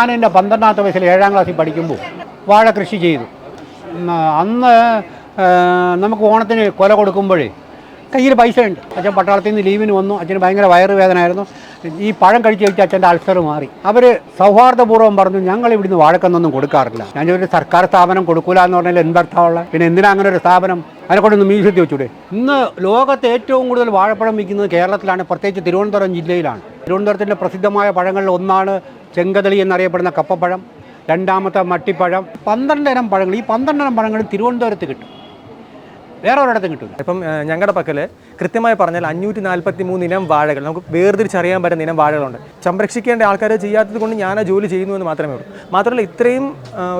ഞാൻ എൻ്റെ 12ാമത്തെ വയസ്സിൽ 7ാം ക്ലാസ്സിൽ പഠിക്കുമ്പോൾ വാഴ കൃഷി ചെയ്തു. അന്ന് നമുക്ക് ഓണത്തിന് കൊല കൊടുക്കുമ്പോഴേ കയ്യിൽ പൈസ ഉണ്ട്. അച്ഛൻ പട്ടാളത്തിൽ നിന്ന് ലീവിന് വന്നു. അച്ഛന് ഭയങ്കര വയറുവേദനയായിരുന്നു. ഈ പഴം കഴിച്ച് കഴിച്ച് അച്ഛൻ്റെ അൾസർ മാറി. അവർ സൗഹാർദ്ദപൂർവ്വം പറഞ്ഞു, ഞങ്ങൾ ഇവിടുന്ന് വാഴക്കന്നൊന്നും കൊടുക്കാറില്ല. ഞാൻ ഒരു സർക്കാർ സ്ഥാപനം കൊടുക്കൂല എന്ന് പറഞ്ഞാൽ എന്തർത്ഥമുള്ള, പിന്നെ എന്തിനാ അങ്ങനെ ഒരു സ്ഥാപനം, അതിനെക്കൊണ്ടൊന്ന് മ്യൂസിയത്തിൽ വെച്ചൂടെ. ഇന്ന് ലോകത്ത് ഏറ്റവും കൂടുതൽ വാഴപ്പഴം വിൽക്കുന്നത് കേരളത്തിലാണ്, പ്രത്യേകിച്ച് തിരുവനന്തപുരം ജില്ലയിലാണ്. തിരുവനന്തപുരത്തിൻ്റെ പ്രസിദ്ധമായ പഴങ്ങളിൽ ഒന്നാണ് ചെങ്കദളി എന്നറിയപ്പെടുന്ന കപ്പപ്പഴം, രണ്ടാമത്തെ മട്ടിപ്പഴം. 12 ഇനം പഴങ്ങൾ, ഈ 12 ഇനം പഴങ്ങൾ തിരുവനന്തപുരത്ത് കിട്ടും, വേറെ ഒരിടത്തും കിട്ടില്ല. ഇപ്പം ഞങ്ങളുടെ പക്കൽ കൃത്യമായി പറഞ്ഞാൽ 543 ഇനം വാഴകൾ, നമുക്ക് വേർതിരിച്ചറിയാൻ പറ്റുന്ന ഇനം വാഴകളുണ്ട്. സംരക്ഷിക്കേണ്ട ആൾക്കാർ ചെയ്യാത്തത് കൊണ്ട് ഞാൻ ആ ജോലി ചെയ്യുന്നു എന്ന് മാത്രമേ ഉള്ളൂ. മാത്രമല്ല ഇത്രയും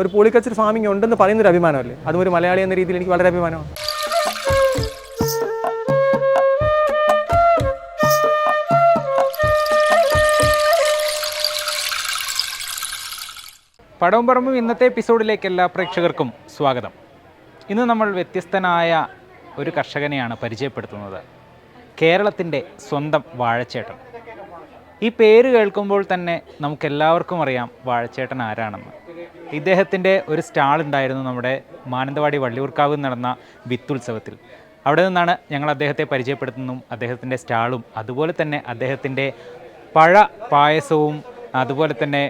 ഒരു പോളികൾച്ചർ ഫാമിംഗ് ഉണ്ടെന്ന് പറയുന്നൊരു അഭിമാനമല്ലേ, അതും ഒരു മലയാളി എന്ന രീതിയിൽ എനിക്ക് വളരെ അഭിമാനമാണ്. പടവും പറമ്പും ഇന്നത്തെ എപ്പിസോഡിലേക്ക് എല്ലാ പ്രേക്ഷകർക്കും സ്വാഗതം. ഇന്ന് നമ്മൾ വ്യത്യസ്തനായ ഒരു കർഷകനെയാണ് പരിചയപ്പെടുത്തുന്നത്. കേരളത്തിൻ്റെ സ്വന്തം വാഴച്ചേട്ടൻ. ഈ പേര് കേൾക്കുമ്പോൾ തന്നെ നമുക്കെല്ലാവർക്കും അറിയാം വാഴച്ചേട്ടൻ ആരാണെന്ന്. ഇദ്ദേഹത്തിൻ്റെ ഒരു സ്റ്റാൾ ഉണ്ടായിരുന്നു നമ്മുടെ മാനന്തവാടി വള്ളിയൂർക്കാവ് നടന്ന വിത്തുത്സവത്തിൽ. അവിടെ നിന്നാണ് ഞങ്ങൾ അദ്ദേഹത്തെ പരിചയപ്പെടുത്തുന്നതും അദ്ദേഹത്തിൻ്റെ സ്റ്റാളും അതുപോലെ തന്നെ അദ്ദേഹത്തിൻ്റെ പഴ പായസവും അതുപോലെ തന്നെ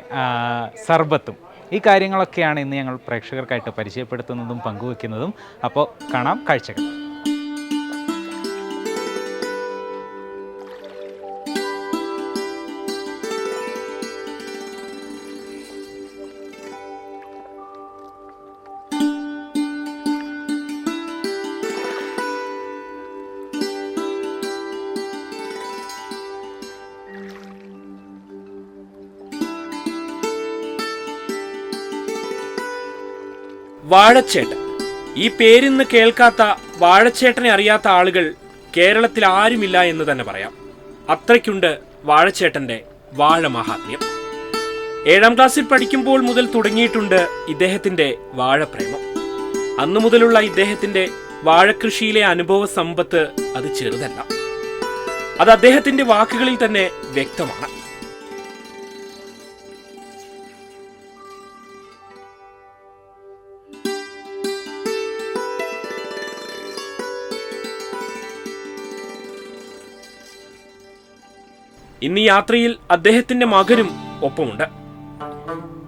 സർബത്തും. ഈ കാര്യങ്ങളൊക്കെയാണ് ഇന്ന് ഞങ്ങൾ പ്രേക്ഷകർക്കായിട്ട് പരിചയപ്പെടുത്തുന്നതും പങ്കുവെക്കുന്നതും. അപ്പോൾ കാണാം കാഴ്ചകൾ. വാഴച്ചേട്ടൻ. ഈ പേരിന്ന് കേൾക്കാത്ത, വാഴച്ചേട്ടനെ അറിയാത്ത ആളുകൾ കേരളത്തിൽ ആരുമില്ല എന്ന് തന്നെ പറയാം. അത്രയ്ക്കുണ്ട് വാഴച്ചേട്ടന്റെ വാഴ മഹാത്മ്യം. 7ാം ക്ലാസ്സിൽ പഠിക്കുമ്പോൾ മുതൽ തുടങ്ങിയിട്ടുണ്ട് ഇദ്ദേഹത്തിന്റെ വാഴപ്രേമം. അന്നു മുതലുള്ള ഇദ്ദേഹത്തിന്റെ വാഴകൃഷിയിലെ അനുഭവ സമ്പത്ത് അത് ചെറുതല്ല. അത് അദ്ദേഹത്തിന്റെ വാക്കുകളിൽ തന്നെ വ്യക്തമാണ്. ഇന്ന് യാത്രയിൽ അദ്ദേഹത്തിന്റെ മകനും ഒപ്പമുണ്ട്.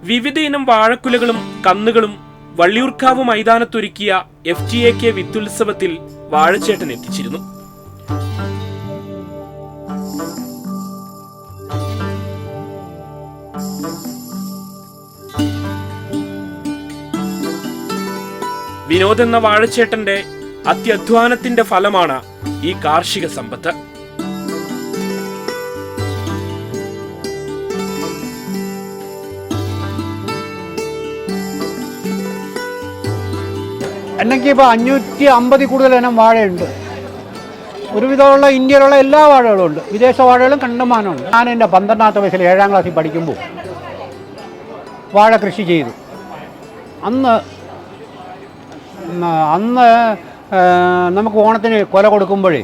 വിവിധ ഇനം വാഴക്കുലകളും കന്നുകളും വള്ളിയൂർക്കാവ് മൈതാനത്തൊരുക്കിയ FGAK വിത്തുത്സവത്തിൽ വാഴച്ചേട്ടൻ എത്തിച്ചിരുന്നു. വിനോദ് എന്ന വാഴച്ചേട്ടന്റെ അത്യധ്വാനത്തിന്റെ ഫലമാണ് ഈ കാർഷിക സമ്പത്ത്. എന്നെങ്കിൽ ഇപ്പോൾ 550 കൂടുതൽ ഇനം വാഴയുണ്ട്. ഒരുവിധമുള്ള ഇന്ത്യയിലുള്ള എല്ലാ വാഴകളും ഉണ്ട്, വിദേശ വാഴകളും കണ്ടമാനമുണ്ട്. ഞാൻ എൻ്റെ 12ാമത്തെ വയസ്സിൽ 7ാം ക്ലാസ്സിൽ പഠിക്കുമ്പോൾ വാഴ കൃഷി ചെയ്തു. അന്ന് നമുക്ക് ഓണത്തിന് കൊല കൊടുക്കുമ്പോഴേ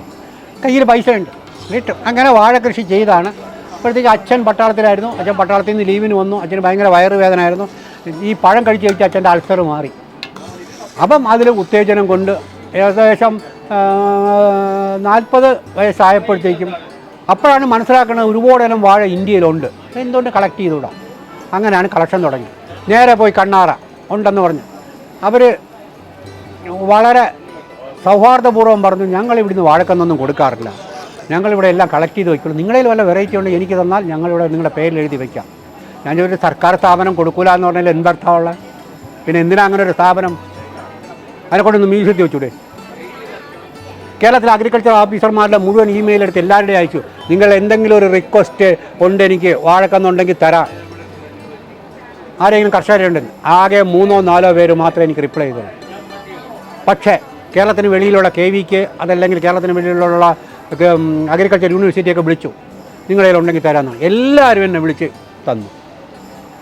കയ്യിൽ പൈസ ഉണ്ട്, കിട്ടും. അങ്ങനെ വാഴ കൃഷി ചെയ്താണ്. അപ്പോഴത്തേക്ക് അച്ഛൻ പട്ടാളത്തിലായിരുന്നു. അച്ഛൻ പട്ടാളത്തിൽ നിന്ന് ലീവിന് വന്നു. അച്ഛന് ഭയങ്കര വയറുവേദനയായിരുന്നു. ഈ പഴം കഴിച്ച് കഴിച്ച് അച്ഛൻ്റെ അൾസർ മാറി. അപ്പം അതിൽ ഉത്തേജനം കൊണ്ട് ഏകദേശം 40 വയസ്സായപ്പോഴത്തേക്കും അപ്പോഴാണ് മനസ്സിലാക്കുന്നത് ഒരുപാട് ഇനം വാഴ ഇന്ത്യയിലുണ്ട്, എന്തുകൊണ്ട് കളക്ട് ചെയ്തുകൂടാ. അങ്ങനെയാണ് കളക്ഷൻ തുടങ്ങി. നേരെ പോയി കണ്ണാറ ഉണ്ടെന്ന് പറഞ്ഞു. അവർ വളരെ സൗഹാർദ്ദപൂർവ്വം പറഞ്ഞു, ഞങ്ങൾ ഇവിടുന്ന് വാഴക്കന്നൊന്നും കൊടുക്കാറില്ല, ഞങ്ങളിവിടെ എല്ലാം കളക്ട് ചെയ്ത് വയ്ക്കുള്ളൂ. നിങ്ങളിൽ വല്ല വെറൈറ്റി ഉണ്ട് എനിക്ക് തന്നാൽ ഞങ്ങളിവിടെ നിങ്ങളുടെ പേരിൽ എഴുതി വയ്ക്കാം. ഞാനൊരു സർക്കാർ സ്ഥാപനം കൊടുക്കൂല എന്ന് പറഞ്ഞാൽ എന്തർത്ഥമുള്ള, പിന്നെ എന്തിനാ അങ്ങനെ ഒരു സ്ഥാപനം, അതിനെക്കൊണ്ടൊന്ന് മ്യൂസിയത്തിൽ വെച്ചൂടെ. കേരളത്തിലെ അഗ്രികൾച്ചർ ഓഫീസർമാരുടെ മുഴുവൻ ഇമെയിൽ എടുത്ത് എല്ലാവരുടെയും അയച്ചു. നിങ്ങൾ എന്തെങ്കിലും ഒരു റിക്വസ്റ്റ് ഉണ്ട്, എനിക്ക് വാഴക്കന്നുണ്ടെങ്കിൽ തരാം, ആരെങ്കിലും കർഷകരുണ്ടെന്ന്. ആകെ 3-4 പേര് മാത്രമേ എനിക്ക് റിപ്ലൈ ചെയ്തുള്ളൂ. പക്ഷേ കേരളത്തിന് വെളിയിലുള്ള KVK അതല്ലെങ്കിൽ കേരളത്തിന് വെളിയിലുള്ള അഗ്രികൾച്ചർ യൂണിവേഴ്സിറ്റിയൊക്കെ വിളിച്ചു, നിങ്ങളുടെ കയ്യിലുണ്ടെങ്കിൽ തരാമെന്നാണ്. എല്ലാവരും എന്നെ വിളിച്ച് തന്നു.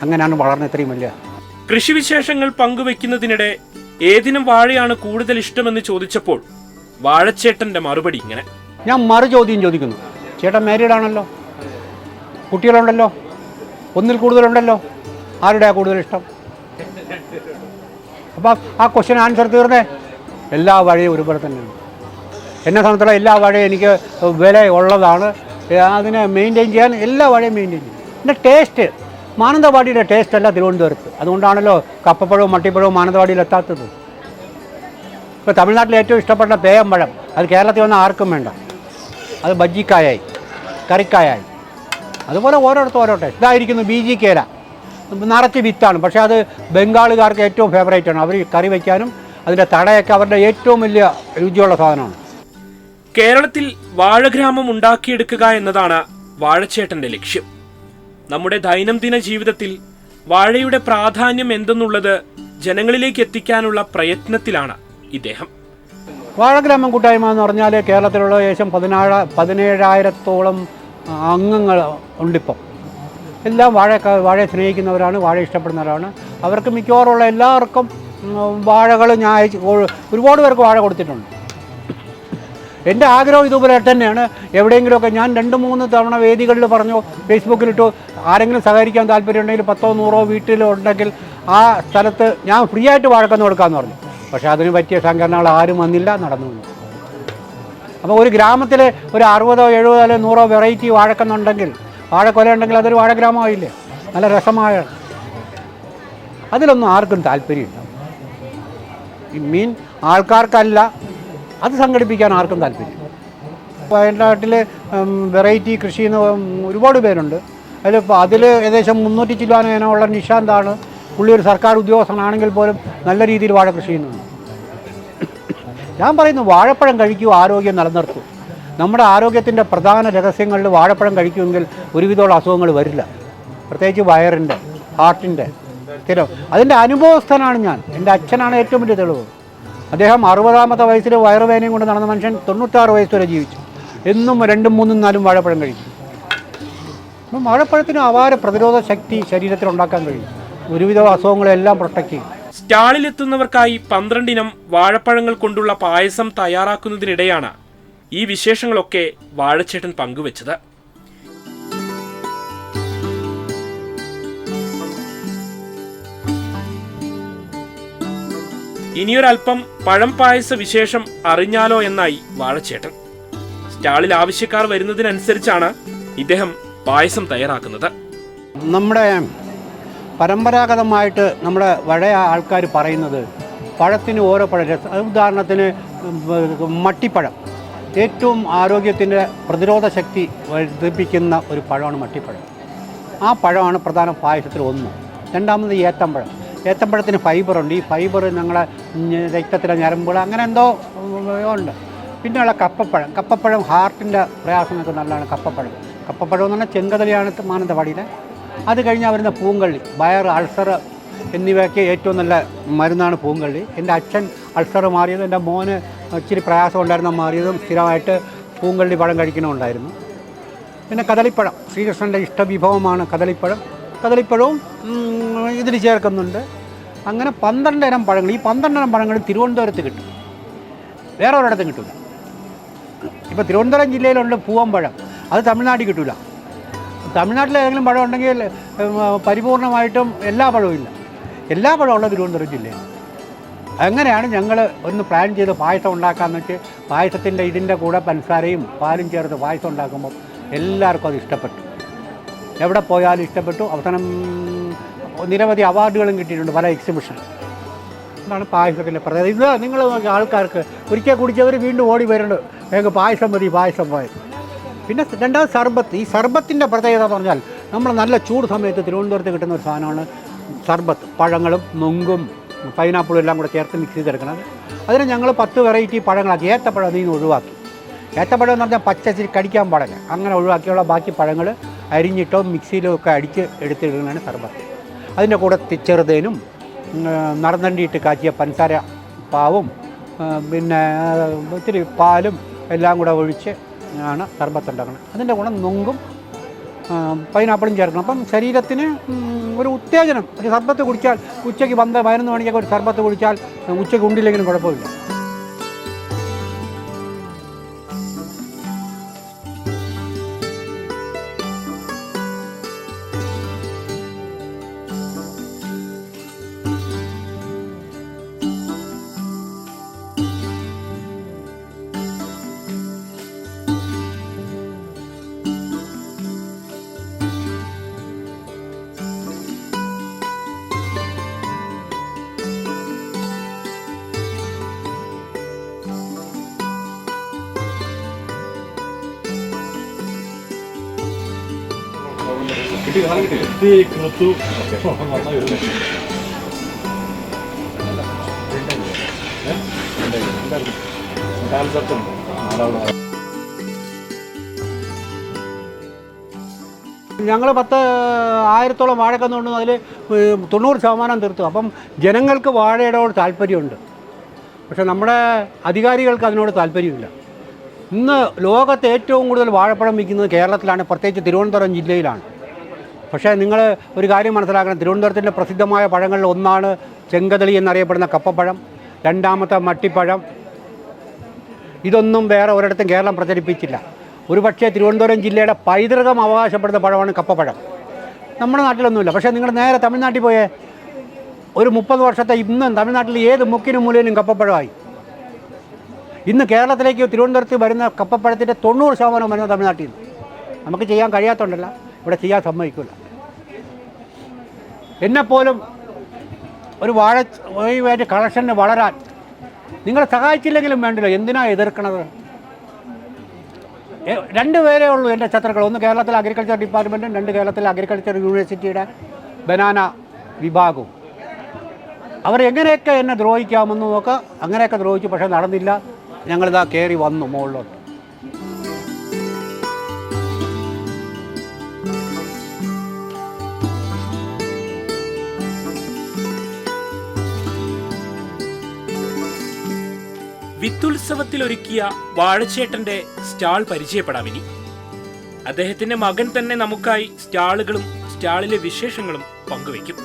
അങ്ങനെയാണ് വളർന്ന ഇത്രയും വലിയ. കൃഷിവിശേഷങ്ങൾ പങ്കുവെക്കുന്നതിനിടെ ഏതിനും വാഴയാണ് കൂടുതൽ ഇഷ്ടമെന്ന് ചോദിച്ചപ്പോൾ വാഴച്ചേട്ടന്റെ മറുപടി ഇങ്ങനെ: ഞാൻ ചോദ്യം ചോദിക്കുന്നു. ചേട്ടൻ മാരീഡ് ആണല്ലോ, കുട്ടികളുണ്ടല്ലോ, ഒന്നിൽ കൂടുതലുണ്ടല്ലോ, ആരുടെയാണ് കൂടുതൽ ഇഷ്ടം? അപ്പം ആ ക്വസ്റ്റ്യൻ ആൻസർ തീർന്നേ. എല്ലാ വാഴയും ഒരുപോലെ തന്നെയാണ്. എന്നെ സംബന്ധിച്ചുള്ള എല്ലാ വാഴയും എനിക്ക് വില ഉള്ളതാണ്. അതിനെ മെയിൻറ്റെയിൻ ചെയ്യാൻ എല്ലാ വാഴയും മെയിൻറ്റെയിൻ ചെയ്യും. പിന്നെ ടേസ്റ്റ്, മാനന്തവാടിയുടെ ടേസ്റ്റ് അല്ല തിരുവനന്തപുരത്ത്. അതുകൊണ്ടാണല്ലോ കപ്പപ്പഴവും മട്ടിപ്പഴവും മാനന്തവാടിയിൽ എത്താത്തത്. ഇപ്പോൾ തമിഴ്നാട്ടിൽ ഏറ്റവും ഇഷ്ടപ്പെട്ട പേയമ്പഴം അത് കേരളത്തിൽ വന്ന ആർക്കും വേണ്ട. അത് ബജ്ജിക്കായായി, കറിക്കായായി. അതുപോലെ ഓരോരുത്തർ ഓരോ ടേസ്റ്റ്. ഇതായിരിക്കുന്നു BG കേര, നിറച്ച് വിത്താണ്. പക്ഷേ അത് ബംഗാളുകാർക്ക് ഏറ്റവും ഫേവറേറ്റാണ്. അവർ കറി വയ്ക്കാനും അതിൻ്റെ തടയൊക്കെ അവരുടെ ഏറ്റവും വലിയ രുചിയുള്ള സാധനമാണ്. കേരളത്തിൽ വാഴഗ്രാമം ഉണ്ടാക്കിയെടുക്കുക എന്നതാണ് വാഴച്ചേട്ടന്റെ ലക്ഷ്യം. നമ്മുടെ ദൈനംദിന ജീവിതത്തിൽ വാഴയുടെ പ്രാധാന്യം എന്തെന്നുള്ളത് ജനങ്ങളിലേക്ക് എത്തിക്കാനുള്ള പ്രയത്നത്തിലാണ് ഇദ്ദേഹം. വാഴഗ്രാമം കൂട്ടായ്മ എന്ന് പറഞ്ഞാൽ കേരളത്തിലുള്ള ഏകദേശം 17,000-ഓളം അംഗങ്ങൾ ഉണ്ടിപ്പം. എല്ലാം വാഴയെ സ്നേഹിക്കുന്നവരാണ്, വാഴ ഇഷ്ടപ്പെടുന്നവരാണ്. അവർക്ക് മിക്കവാറുള്ള എല്ലാവർക്കും വാഴകൾ ഞാൻ ഒരുപാട് പേർക്ക് വാഴ കൊടുത്തിട്ടുണ്ട്. എൻ്റെ ആഗ്രഹം ഇതുപോലെ തന്നെയാണ്. എവിടെയെങ്കിലുമൊക്കെ ഞാൻ 2-3 തവണ വേദികളിൽ പറഞ്ഞു, ഫേസ്ബുക്കിലിട്ടു, ആരെങ്കിലും സഹകരിക്കാൻ താല്പര്യമുണ്ടെങ്കിൽ 10-100 വീട്ടിലുണ്ടെങ്കിൽ ആ സ്ഥലത്ത് ഞാൻ ഫ്രീ ആയിട്ട് വാഴക്കന്ന് കൊടുക്കാമെന്ന് പറഞ്ഞു. പക്ഷേ അതിന് പറ്റിയ സംഘടനകൾ ആരും വന്നില്ല, നടന്നു. അപ്പോൾ ഒരു ഗ്രാമത്തിൽ ഒരു 60, 70 അല്ലെങ്കിൽ 100 വെറൈറ്റി വാഴക്കന്നുണ്ടെങ്കിൽ, വാഴക്കൊല ഉണ്ടെങ്കിൽ അതൊരു വാഴഗ്രാമമായില്ലേ? നല്ല രസമായ. അതിലൊന്നും ആർക്കും താല്പര്യമില്ല. മീൻ ആൾക്കാർക്കല്ല, അത് സംഘടിപ്പിക്കാൻ ആർക്കും താല്പര്യം. വയനാട്ടിൽ വെറൈറ്റി കൃഷി എന്ന് ഒരുപാട് പേരുണ്ട്. അതിൽ ഏകദേശം 300 ചില്ലാനം ഇനമുള്ള നിഷാന്താണ്. പുള്ളി ഒരു സർക്കാർ ഉദ്യോഗസ്ഥനാണെങ്കിൽ പോലും നല്ല രീതിയിൽ വാഴ കൃഷി ചെയ്യുന്നുണ്ട്. ഞാൻ പറയുന്നു, വാഴപ്പഴം കഴിക്കൂ, ആരോഗ്യം നിലനിർത്തൂ. നമ്മുടെ ആരോഗ്യത്തിൻ്റെ പ്രധാന രഹസ്യങ്ങളിൽ വാഴപ്പഴം കഴിക്കുമെങ്കിൽ ഒരുവിധമുള്ള അസുഖങ്ങൾ വരില്ല. പ്രത്യേകിച്ച് വയറിൻ്റെ, ഹാർട്ടിൻ്റെ സ്ഥിരം. അതിൻ്റെ അനുഭവസ്ഥനാണ് ഞാൻ. എൻ്റെ അച്ഛനാണ് ഏറ്റവും വലിയ തെളിവ്. അദ്ദേഹം 60-ാമത്തെ വയസ്സിൽ വയറുവേദനയും കൊണ്ട് നടന്ന മനുഷ്യൻ 96 വയസ്സ് വരെ ജീവിച്ചു. എന്നും 2, 3, 4 വാഴപ്പഴം കഴിക്കും. അപ്പം വാഴപ്പഴത്തിന് അപാര പ്രതിരോധ ശക്തി ശരീരത്തിൽ ഉണ്ടാക്കാൻ കഴിയും. ഒരുവിധ അസുഖങ്ങളെല്ലാം പ്രൊട്ടക്റ്റ് ചെയ്യും. സ്റ്റാളിലെത്തുന്നവർക്കായി 12 ഇനം വാഴപ്പഴങ്ങൾ കൊണ്ടുള്ള പായസം തയ്യാറാക്കുന്നതിനിടെയാണ് ഈ വിശേഷങ്ങളൊക്കെ വാഴച്ചേട്ടൻ പങ്കുവച്ചത്. ഇനിയൊരൽപ്പം പഴം പായസ വിശേഷം അറിഞ്ഞാലോ എന്നായി വാഴച്ചേട്ടൻ. സ്റ്റാളിൽ ആവശ്യക്കാർ വരുന്നതിനനുസരിച്ചാണ് ഇദ്ദേഹം പായസം തയ്യാറാക്കുന്നത്. നമ്മുടെ പരമ്പരാഗതമായിട്ട് നമ്മുടെ പഴയ ആൾക്കാർ പറയുന്നത് പഴത്തിന് ഓരോ പഴം. ഉദാഹരണത്തിന് മട്ടിപ്പഴം ഏറ്റവും ആരോഗ്യത്തിൻ്റെ പ്രതിരോധ ശക്തി വർദ്ധിപ്പിക്കുന്ന ഒരു പഴമാണ് മട്ടിപ്പഴം. ആ പഴമാണ് പ്രധാന പായസത്തിൽ ഒന്ന്. രണ്ടാമത് ഏത്തമ്പഴം. ഏത്തമ്പഴത്തിന് ഫൈബറുണ്ട്. ഈ ഫൈബർ ഞങ്ങളെ രക്തത്തിലെ ഞരമ്പുകൾ അങ്ങനെ എന്തോ ഉണ്ട്. പിന്നെയുള്ള കപ്പപ്പഴം. കപ്പപ്പഴം ഹാർട്ടിൻ്റെ പ്രയാസങ്ങൾക്ക് നല്ലതാണ്. കപ്പപ്പഴം എന്ന് പറഞ്ഞാൽ ചെങ്കതലിയാണ് മാനന്തവാടിയിലെ. അത് കഴിഞ്ഞാൽ വരുന്ന പൂങ്കള്ളി, വയർ, അൾസർ എന്നിവയ്ക്ക് ഏറ്റവും നല്ല മരുന്നാണ് പൂങ്കള്ളി. എൻ്റെ അച്ഛൻ അൾസർ മാറിയതും എൻ്റെ മോന് ഇച്ചിരി പ്രയാസം ഉണ്ടായിരുന്ന മാറിയതും സ്ഥിരമായിട്ട് പൂങ്കള്ളി പഴം കഴിക്കണമുണ്ടായിരുന്നു. പിന്നെ കദളിപ്പഴം, ശ്രീകൃഷ്ണൻ്റെ ഇഷ്ടവിഭവമാണ് കദളിപ്പഴം. കദളിപ്പഴവും ഇതിൽ ചേർക്കുന്നുണ്ട്. അങ്ങനെ 12 ഇനം പഴങ്ങൾ. ഈ 12 ഇനം പഴങ്ങൾ തിരുവനന്തപുരത്ത് കിട്ടും, വേറെ ഒരിടത്തും കിട്ടില്ല. ഇപ്പോൾ തിരുവനന്തപുരം ജില്ലയിലുണ്ട് പൂവമ്പഴം, അത് തമിഴ്നാട്ടിൽ കിട്ടില്ല. തമിഴ്നാട്ടിൽ ഏതെങ്കിലും പഴം ഉണ്ടെങ്കിൽ പരിപൂർണമായിട്ടും എല്ലാ പഴവും ഇല്ല. എല്ലാ പഴവും ഉള്ളത് തിരുവനന്തപുരം ജില്ലയിൽ. അങ്ങനെയാണ് ഞങ്ങൾ ഒന്ന് പ്ലാൻ ചെയ്ത് പായസം ഉണ്ടാക്കാമെന്ന് വെച്ച് പായസത്തിൻ്റെ ഇതിൻ്റെ കൂടെ പഞ്ചസാരയും പാലും ചേർത്ത് പായസം ഉണ്ടാക്കുമ്പോൾ എല്ലാവർക്കും അത് ഇഷ്ടപ്പെട്ടു. എവിടെ പോയാലും ഇഷ്ടപ്പെട്ടു. അവസാനം നിരവധി അവാർഡുകളും കിട്ടിയിട്ടുണ്ട് പല എക്സിബിഷൻ. ഇതാണ് പായസത്തിൻ്റെ പ്രത്യേകത. ഇത് നിങ്ങൾ ആൾക്കാർക്ക് ഒരിക്കൽ കുടിച്ചവർ വീണ്ടും ഓടി വരുന്നുണ്ട്, ഞങ്ങൾക്ക് പായസം മതി, പായസം പോയി. പിന്നെ രണ്ടാമത് സർബത്ത്. ഈ സർബത്തിൻ്റെ പ്രത്യേകത എന്ന് പറഞ്ഞാൽ നമ്മൾ നല്ല ചൂട് സമയത്ത് തിരുവനന്തപുരത്ത് കിട്ടുന്ന ഒരു സാധനമാണ് സർബത്ത്. പഴങ്ങളും നൊങ്കും പൈനാപ്പിളും എല്ലാം കൂടെ ചേർത്ത് മിക്സ് ചെയ്തെടുക്കണം. അതിന് ഞങ്ങൾ 10 വെറൈറ്റി പഴങ്ങളാക്കി. ഏത്തപ്പഴം അതിൽ നിന്ന് ഒഴിവാക്കി. ഏത്തപ്പഴം എന്ന് പറഞ്ഞാൽ പച്ചച്ചിരി കടിക്കാൻ പാടില്ല. അങ്ങനെ ഒഴിവാക്കിയുള്ള ബാക്കി പഴങ്ങൾ അരിഞ്ഞിട്ടോ മിക്സിയിലോ ഒക്കെ അടിച്ച് എടുത്തിടുന്നതാണ് സർബത്ത്. അതിൻ്റെ കൂടെ ചെറുതേനും നറുതണ്ടിയിട്ട് കാച്ചിയ പഞ്ചസാര പാവും പിന്നെ ഇത്തിരി പാലും എല്ലാം കൂടെ ഒഴിച്ച് ആണ് സർബത്ത് ഉണ്ടാക്കുന്നത്. അതിൻ്റെ കൂടെ നൊങ്കും പൈനാപ്പിളും ചേർക്കണം. അപ്പം ശരീരത്തിന് ഒരു ഉത്തേജനം. ഒരു സർബത്ത് കുടിച്ചാൽ ഉച്ചയ്ക്ക് 11 മണിക്കൊക്കെ ഒരു സർബത്ത് കുടിച്ചാൽ ഉച്ചയ്ക്ക് ഉണ്ടില്ലെങ്കിലും കുഴപ്പമില്ല. ഞങ്ങൾ 10,000-ഓളം വാഴക്കന്നുകൊണ്ട് അതിൽ 90% തീർത്തു. അപ്പം ജനങ്ങൾക്ക് വാഴയോട് താല്പര്യമുണ്ട്, പക്ഷേ നമ്മുടെ അധികാരികൾക്ക് അതിനോട് താല്പര്യമില്ല. ഇന്ന് ലോകത്ത് ഏറ്റവും കൂടുതൽ വാഴപ്പഴം വിൽക്കുന്നത് കേരളത്തിലാണ്, പ്രത്യേകിച്ച് തിരുവനന്തപുരം ജില്ലയിലാണ്. പക്ഷേ നിങ്ങൾ ഒരു കാര്യം മനസ്സിലാക്കണം, തിരുവനന്തപുരത്തിൻ്റെ പ്രസിദ്ധമായ പഴങ്ങളിൽ ഒന്നാണ് ചെങ്കദളി എന്നറിയപ്പെടുന്ന കപ്പപ്പഴം, രണ്ടാമത്തെ മട്ടിപ്പഴം. ഇതൊന്നും വേറെ ഒരിടത്തും കേരളം പ്രചരിപ്പിച്ചില്ല. ഒരുപക്ഷേ തിരുവനന്തപുരം ജില്ലയുടെ പൈതൃകം അവകാശപ്പെടുന്ന പഴമാണ് കപ്പപ്പഴം. നമ്മുടെ നാട്ടിലൊന്നുമില്ല. പക്ഷേ നിങ്ങൾ നേരെ തമിഴ്നാട്ടിൽ പോയേ, ഒരു 30 വർഷത്തെ ഇന്നും തമിഴ്നാട്ടിൽ ഏത് മുക്കിനും മൂലയിലും കപ്പപ്പഴമായി. ഇന്ന് കേരളത്തിലേക്ക് തിരുവനന്തപുരത്ത് വരുന്ന കപ്പപ്പഴത്തിൻ്റെ 90% വരുന്ന തമിഴ്നാട്ടിൽ നിന്ന്. നമുക്ക് ചെയ്യാൻ കഴിയാത്തതുകൊണ്ടല്ല, ഇവിടെ ചെയ്യാൻ സമ്മതിക്കില്ല. എന്നെപ്പോലും ഒരു വാഴ കളക്ഷന് വളരാൻ നിങ്ങൾ സഹായിച്ചില്ലെങ്കിലും വേണ്ടില്ല, എന്തിനാണ് എതിർക്കണത്? 2 പേരേ ഉള്ളൂ എൻ്റെ ശത്രുക്കൾ. ഒന്ന് കേരളത്തിലെ അഗ്രികൾച്ചർ ഡിപ്പാർട്ട്മെൻറ്റും, 2 കേരളത്തിലെ അഗ്രികൾച്ചർ യൂണിവേഴ്സിറ്റിയുടെ ബനാന വിഭാഗവും. അവരെങ്ങനെയൊക്കെ എന്നെ ദ്രോഹിക്കാമെന്ന് നോക്കുക, അങ്ങനെയൊക്കെ ദ്രോഹിച്ചു. പക്ഷേ നടന്നില്ല. ഞങ്ങളിതാ കയറി വന്നു മുകളിലോട്ട്. വിത്തുത്സവത്തിൽ ഒരുക്കിയ വാഴച്ചേട്ടന്റെ സ്റ്റാൾ പരിചയപ്പെടാം ഇനി. അദ്ദേഹത്തിന്റെ മകൻ തന്നെ നമുക്കായി സ്റ്റാളുകളും സ്റ്റാളിലെ വിശേഷങ്ങളും പങ്കുവയ്ക്കും.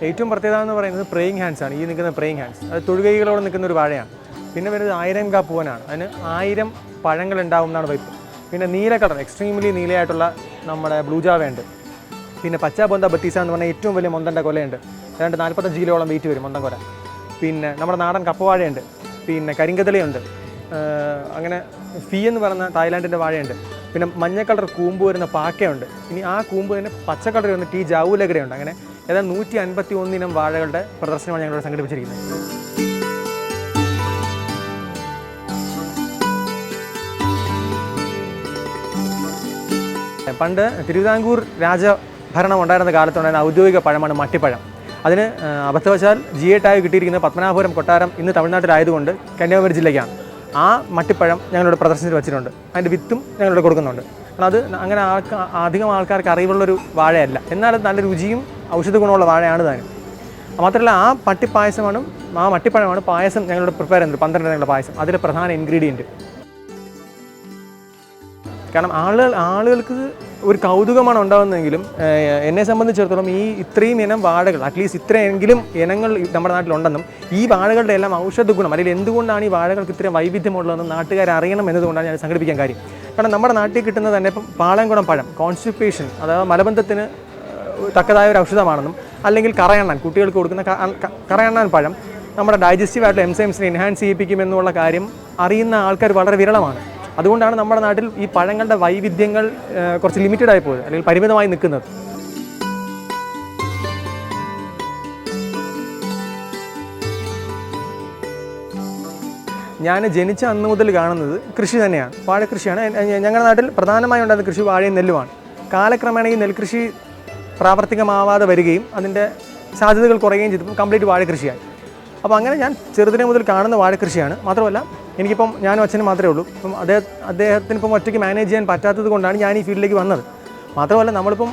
ഏറ്റവും പ്രത്യേകത എന്ന് പറയുന്നത് പ്രേയിങ് ഹാൻഡ്സ് ആണ്. ഈ നിൽക്കുന്ന പ്രേയിങ് ഹാൻഡ്സ് അത് തൊഴുകൈകളോടെ നിൽക്കുന്ന ഒരു വാഴയാണ്. പിന്നെ വരുന്നത് 1000 കാ പൂവനാണ്. അതിന് 1000 പഴങ്ങൾ ഉണ്ടാവും എന്നാണ് വയ്പ്പ്. പിന്നെ നീല കളർ, എക്സ്ട്രീംലി നീലയായിട്ടുള്ള നമ്മുടെ ബ്ലൂ ജാവയുണ്ട്. പിന്നെ പച്ച ബൊന്ത ബത്തീസ എന്ന് പറഞ്ഞാൽ ഏറ്റവും വലിയ മൊന്തൻ്റെ കൊലയുണ്ട്. ഏതാണ്ട് 45 കിലോളം വെയിറ്റ് വരും മൊന്തൻ കൊല. പിന്നെ നമ്മുടെ നാടൻ കപ്പവാഴയുണ്ട്. പിന്നെ കരിങ്കദളിയുണ്ട്. അങ്ങനെ ഫീ എന്ന് പറയുന്ന തായ്ലാൻഡിൻ്റെ വാഴയുണ്ട്. പിന്നെ മഞ്ഞ കളർ കൂമ്പ് വരുന്ന പാക്കയുണ്ട്. ഇനി ആ കൂമ്പ് തന്നെ പച്ച കളർ വരുന്ന ടീ ജാവൂലഗരയുണ്ട്. അങ്ങനെ ഏതാണ്ട് 151 ഇനം വാഴകളുടെ പ്രദർശനമാണ് ഞങ്ങളിവിടെ സംഘടിപ്പിച്ചിരിക്കുന്നത്. പണ്ട് തിരുവിതാംകൂർ രാജഭരണം ഉണ്ടായിരുന്ന കാലത്തുണ്ടായിരുന്ന ഔദ്യോഗിക പഴമാണ് മട്ടിപ്പഴം. അതിന് അബദ്ധവശാൽ GI ടാഗ് കിട്ടിയിരിക്കുന്നത് പത്മനാഭപുരം കൊട്ടാരം ഇന്ന് തമിഴ്നാട്ടിലായതുകൊണ്ട് കന്യാകുമാരി ജില്ലയ്ക്കാണ്. ആ മട്ടിപ്പഴം ഞങ്ങളുടെ പ്രദർശനത്തിൽ വെച്ചിട്ടുണ്ട്. അതിൻ്റെ വിത്തും ഞങ്ങളിവിടെ കൊടുക്കുന്നുണ്ട്. കാരണം അത് അങ്ങനെ അധികം ആൾക്കാർക്ക് അറിവുള്ളൊരു വാഴയല്ല, എന്നാൽ നല്ല രുചിയും ഔഷധ ഗുണമുള്ള വാഴയാണ് താനും. മാത്രമല്ല ആ മട്ടിപ്പഴമാണ് പായസം ഞങ്ങളുടെ പ്രിപ്പയർ ചെയ്യുന്നത്. 12 ഇനങ്ങളുടെ പായസം അതിലെ പ്രധാന ഇൻഗ്രീഡിയൻറ്റ്. കാരണം ആളുകൾക്ക് ഒരു കൗതുകമാണ് ഉണ്ടാകുന്നതെങ്കിലും എന്നെ സംബന്ധിച്ചിടത്തോളം ഈ ഇത്രയും ഇനം വാഴകൾ, അറ്റ്ലീസ്റ്റ് ഇത്രയെങ്കിലും ഇനങ്ങൾ നമ്മുടെ നാട്ടിലുണ്ടെന്നും ഈ വാഴകളുടെ എല്ലാം ഔഷധ ഗുണം അല്ലെങ്കിൽ എന്തുകൊണ്ടാണ് ഈ വാഴകൾക്ക് ഇത്രയും വൈവിധ്യമുള്ളതെന്നും നാട്ടുകാർ അറിയണം എന്നതുകൊണ്ടാണ് ഞാൻ സംഘടിപ്പിക്കാൻ കാര്യം. കാരണം നമ്മുടെ നാട്ടിൽ കിട്ടുന്നത് തന്നെ ഇപ്പം പാളയംകുളം പഴം കോൺസ്റ്റിപ്പേഷൻ അഥവാ മലബന്ധത്തിന് തക്കതായ ഒരു ഔഷധമാണെന്നും, അല്ലെങ്കിൽ കറയണ്ണാൻ കുട്ടികൾക്ക് കൊടുക്കുന്ന കറയണ്ണാൻ പഴം നമ്മുടെ ഡൈജസ്റ്റീവ് ആയിട്ടുള്ള എൻസൈംസിനെ എൻഹാൻസ് ചെയ്യിപ്പിക്കുമെന്നുള്ള കാര്യം അറിയുന്ന ആൾക്കാർ വളരെ വിരളമാണ്. അതുകൊണ്ടാണ് നമ്മുടെ നാട്ടിൽ ഈ പഴങ്ങളുടെ വൈവിധ്യങ്ങൾ കുറച്ച് ലിമിറ്റഡ് ആയി പോയത്, അല്ലെങ്കിൽ പരിമിതമായി നിൽക്കുന്നത്. ഞാൻ ജനിച്ച അന്ന് മുതൽ കാണുന്നത് കൃഷി തന്നെയാണ്, വാഴക്കൃഷിയാണ്. ഞങ്ങളുടെ നാട്ടിൽ പ്രധാനമായും ഉണ്ടായിരുന്ന കൃഷി വാഴയും നെല്ലുമാണ്. കാലക്രമേണ ഈ നെൽകൃഷി പ്രാവർത്തികമാവാതെ വരികയും അതിൻ്റെ സാധ്യതകൾ കുറയുകയും ചെയ്തപ്പോൾ കംപ്ലീറ്റ് വാഴക്കൃഷിയായി. അപ്പോൾ അങ്ങനെ ഞാൻ ചെറുതിനെ മുതൽ കാണുന്ന വാഴക്കൃഷിയാണ്. മാത്രമല്ല എനിക്കിപ്പം ഞാനും അച്ഛനും മാത്രമേ ഉള്ളൂ. ഇപ്പം അദ്ദേഹത്തിനിപ്പം ഒറ്റയ്ക്ക് മാനേജ് ചെയ്യാൻ പറ്റാത്തത് കൊണ്ടാണ് ഞാൻ ഈ ഫീൽഡിലേക്ക് വന്നത്. മാത്രമല്ല നമ്മളിപ്പം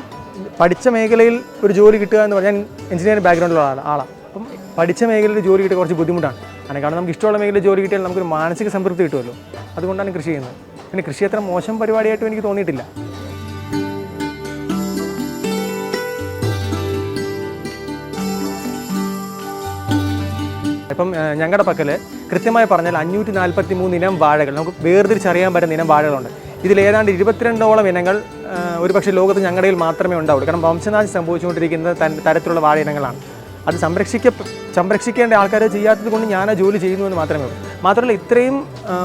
പഠിച്ച മേഖലയിൽ ഒരു ജോലി കിട്ടുക എന്ന് പറഞ്ഞാൽ എഞ്ചിനീയറിംഗ് ബാക്ക്ഗ്രൗണ്ടിലുള്ള ആളാണ്. അപ്പം പഠിച്ച മേഖലയിൽ ജോലി കിട്ടുക കുറച്ച് ബുദ്ധിമുട്ടാണ്. കാരണം നമുക്ക് ഇഷ്ടമുള്ള മേഖലയിൽ ജോലി കിട്ടിയാൽ നമുക്കൊരു മാനസിക സംതൃപ്തി കിട്ടുമല്ലോ. അതുകൊണ്ടാണ് കൃഷി ചെയ്യുന്നത്. പിന്നെ കൃഷി അത്ര മോശം പരിപാടിയായിട്ടും എനിക്ക് തോന്നിയിട്ടില്ല. ഇപ്പം ഞങ്ങളുടെ പക്കൽ കൃത്യമായി പറഞ്ഞാൽ 543 ഇനം വാഴകൾ, നമുക്ക് വേർതിരിച്ചറിയാൻ പറ്റുന്ന ഇനം വാഴകളുണ്ട്. ഇതിലേതാണ്ട് 22ഓളം ഇനങ്ങൾ ഒരുപക്ഷെ ലോകത്ത് ഞങ്ങളുടെ കയ്യിൽ മാത്രമേ ഉണ്ടാവുള്ളൂ. കാരണം വംശനാശം സംഭവിച്ചുകൊണ്ടിരിക്കുന്ന തരത്തിലുള്ള വാഴ ഇനങ്ങളാണ്. അത് സംരക്ഷിക്കേണ്ട ആൾക്കാർ ചെയ്യാത്തത് കൊണ്ട് ഞാൻ ആ ജോലി ചെയ്യുന്നുവെന്ന് മാത്രമേ ഉള്ളൂ. മാത്രമല്ല ഇത്രയും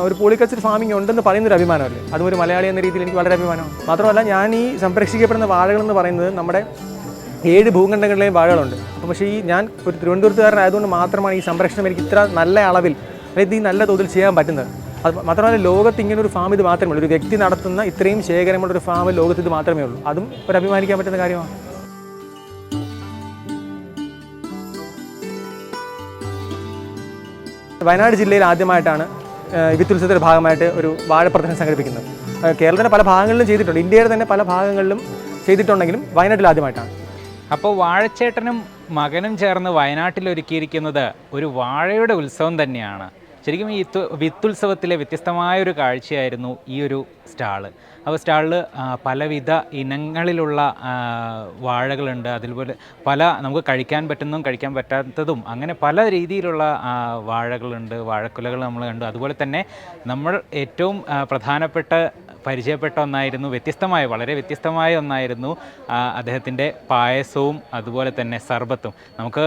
ഒരു പോളികൾച്ചർ ഫാമിംഗ് ഉണ്ടെന്ന് പറയുന്നൊരു അഭിമാനമല്ലേ, അതും ഒരു മലയാളി എന്ന രീതിയിൽ എനിക്ക് വളരെ അഭിമാനമാണ്. മാത്രമല്ല ഞാൻ ഈ സംരക്ഷിക്കപ്പെടുന്ന വാഴകളെന്ന് പറയുന്നത് നമ്മുടെ 7 ഭൂഖണ്ഡങ്ങളിലെയും വാഴകളുണ്ട്. അപ്പോൾ പക്ഷേ ഞാൻ ഒരു തിരുവനന്തപുരത്തുകാരനായതുകൊണ്ട് മാത്രമാണ് ഈ സംരക്ഷണം എനിക്ക് ഇത്ര നല്ല അളവിൽ, അതായത് ഈ നല്ല തോതിൽ ചെയ്യാൻ പറ്റുന്നത്. അത് മാത്രമല്ല ലോകത്ത് ഇങ്ങനെ ഒരു ഫാം ഇത് മാത്രമേ ഉള്ളൂ. ഒരു വ്യക്തി നടത്തുന്ന ഇത്രയും ശേഖരമുള്ള ഒരു ഫാം ലോകത്ത് ഇത് മാത്രമേ ഉള്ളൂ. അതും ഒരു അഭിമാനിക്കാൻ പറ്റുന്ന കാര്യമാണ്. വയനാട് ജില്ലയിൽ ആദ്യമായിട്ടാണ് വിത്തുത്സവത്തിൻ്റെ ഭാഗമായിട്ട് ഒരു വാഴ പ്രദർശനം സംഘടിപ്പിക്കുന്നത്. കേരളത്തിൻ്റെ പല ഭാഗങ്ങളിലും ചെയ്തിട്ടുണ്ട്, ഇന്ത്യയുടെ തന്നെ പല ഭാഗങ്ങളിലും ചെയ്തിട്ടുണ്ടെങ്കിലും വയനാട്ടിൽ ആദ്യമായിട്ടാണ്. അപ്പോൾ വാഴച്ചേട്ടനും മകനും ചേർന്ന് വയനാട്ടിൽ ഒരുക്കിയിരിക്കുന്നത് ഒരു വാഴയുടെ ഉത്സവം തന്നെയാണ്. ശരിക്കും ഈ വിത്തുത്സവത്തിലെ വ്യത്യസ്തമായൊരു കാഴ്ചയായിരുന്നു ഈ ഒരു സ്റ്റാള്. അപ്പോൾ സ്റ്റാളിൽ പലവിധ ഇനങ്ങളിലുള്ള വാഴകളുണ്ട്, അതുപോലെ പല നമുക്ക് കഴിക്കാൻ പറ്റുന്നതും കഴിക്കാൻ പറ്റാത്തതും അങ്ങനെ പല രീതിയിലുള്ള വാഴകളുണ്ട്, വാഴക്കുലകൾ നമ്മൾ കണ്ടു. അതുപോലെ തന്നെ നമ്മൾ ഏറ്റവും പ്രധാനപ്പെട്ട പരിചയപ്പെട്ട ഒന്നായിരുന്നു, വളരെ വ്യത്യസ്തമായ ഒന്നായിരുന്നു അദ്ദേഹത്തിൻ്റെ പായസവും അതുപോലെ തന്നെ സർബത്തും. നമുക്ക്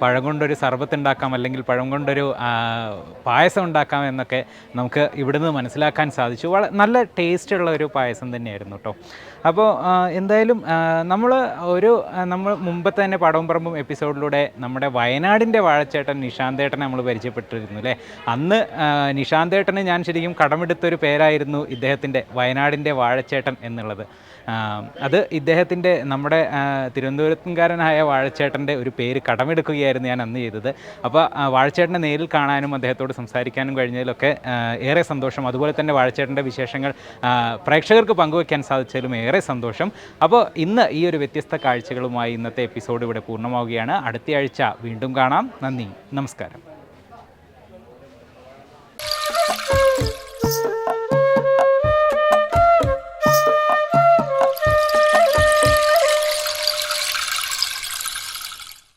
പഴം കൊണ്ടൊരു സർബത്ത് ഉണ്ടാക്കാം, അല്ലെങ്കിൽ പഴം കൊണ്ടൊരു പായസം ഉണ്ടാക്കാം എന്നൊക്കെ നമുക്ക് ഇവിടുന്ന് മനസ്സിലാക്കാൻ സാധിച്ചു. നല്ല ടേസ്റ്റുള്ള ഒരു പായസം തന്നെയായിരുന്നു കേട്ടോ. അപ്പോൾ എന്തായാലും നമ്മൾ മുമ്പത്തെ തന്നെ പടവും പറമ്പും എപ്പിസോഡിലൂടെ നമ്മുടെ വയനാടിൻ്റെ വാഴച്ചേട്ടൻ നിഷാന്തേട്ടനെ നമ്മൾ പരിചയപ്പെട്ടിരുന്നു അല്ലേ. അന്ന് നിഷാന്തേട്ടന് ഞാൻ ശരിക്കും കടമെടുത്തൊരു പേരായിരുന്നു ഇദ്ദേഹത്തിൻ്റെ വയനാടിൻ്റെ വാഴച്ചേട്ടൻ എന്നുള്ളത്. അത് ഇദ്ദേഹത്തിൻ്റെ നമ്മുടെ തിരുവനന്തപുരത്തുകാരനായ വാഴച്ചേട്ടൻ്റെ ഒരു പേര് കടമെടുക്കുകയായിരുന്നു ഞാൻ അന്ന് ചെയ്തത്. അപ്പോൾ വാഴച്ചേട്ടനെ നേരിൽ കാണാനും അദ്ദേഹത്തോട് സംസാരിക്കാനും കഴിഞ്ഞതിലൊക്കെ ഏറെ സന്തോഷം. അതുപോലെ തന്നെ വാഴച്ചേട്ടൻ്റെ വിശേഷങ്ങൾ പ്രേക്ഷകർക്ക് പങ്കുവയ്ക്കാൻ സാധിച്ചതിലും ഏറെ സന്തോഷം. അപ്പോൾ ഇന്ന് ഈ ഒരു വ്യത്യസ്ത കാഴ്ചകളുമായി ഇന്നത്തെ എപ്പിസോഡ് ഇവിടെ പൂർണ്ണമാവുകയാണ്. അടുത്ത ആഴ്ച വീണ്ടും കാണാം. നന്ദി, നമസ്കാരം.